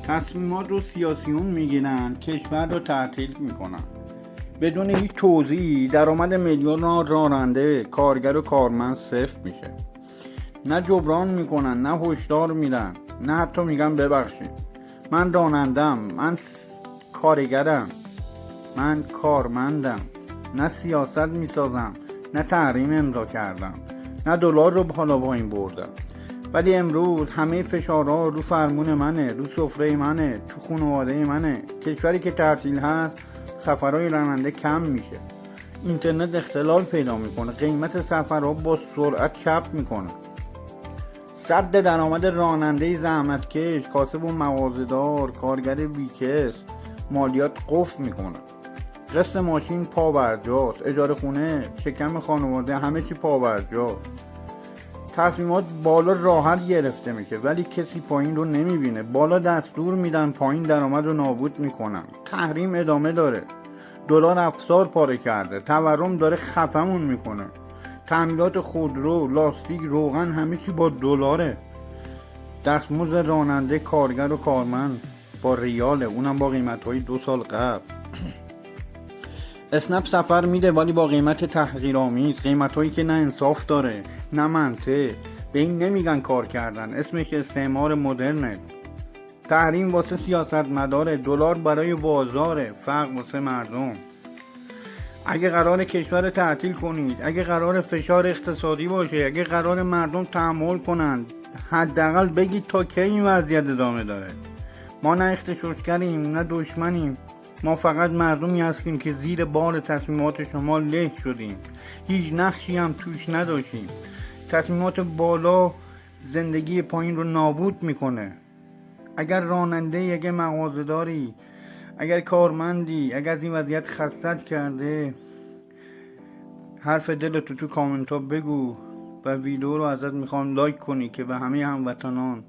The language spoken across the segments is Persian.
تصمیمات رو سیاسیون میگیرن، کشور رو تعطیل میکنن بدون هیچ توضیحی. درآمد میلیون راننده، کارگر و کارمند صفر میشه. نه جبران میکنن، نه هشدار میدن، نه حتی میگن ببخشید. من رانندم، من کارگرم، من کارمندم. نه سیاست میسازم، نه تحریم امضا کردم، نه دلار رو بالا پایین بردم. ولی امروز همه فشارها رو فرمون منه، رو سفره منه، تو خانواده منه. کشوری که تعطیل هست سفرهای راننده کم میشه، اینترنت اختلال پیدا میکنه، قیمت سفرها با سرعت چپ میکنه. سد درآمد راننده زحمتکش، کاسب و مغازه‌دار، کارگر بیکس، مالیات قفل میکنه. قسط ماشین پابرجاست، اجاره خونه، شکم خانواده، همه چی پابرجاست. تصمیمات بالا راحت گرفته میشه ولی کسی پایین رو نمیبینه. بالا دستور میدن، پایین درآمد رو نابود میکنن. تحریم ادامه داره، دلار افسار پاره کرده، تورم داره خفمون میکنه. تعمیرات خودرو، لاستیک، روغن، همه چی با دلاره. دستمزد راننده، کارگر و کارمند با ریاله، اونم با قیمت‌های 2 سال قبل. اسنپ سفر میده ولی با قیمت تحقیرآمیز، قیمت‌هایی که نه انصاف داره نه منطق. به این نمیگن کار کردن، اسمش استعمار مدرنه. تحریم واسه سیاستمداره، دلار برای بازاره، فقر واسه مردم. اگه قرار کشور تعطیل کنید، اگه قرار فشار اقتصادی باشه، اگه قرار مردم تحمل کنند، حداقل بگید تا کی این وضعیت ادامه داره. ما نه اغتشاشگریم نه دشمنیم، ما فقط مردمی هستیم که زیر بار تصمیمات شما له شدیم. هیچ نقشی هم توش نداشتیم. تصمیمات بالا زندگی پایین رو نابود میکنه. اگر راننده، اگر مغازه‌داری، اگر کارمندی، اگر از این وضعیت خستت کرده، حرف دلتو تو کامنت ها بگو و ویدیو رو ازت میخوام لایک کنی که به همه هموطنان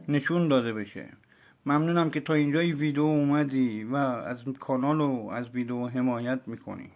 نشون داده بشه. ممنونم که تا اینجای ویدیو اومدی و از کانال و از ویدیو حمایت میکنی.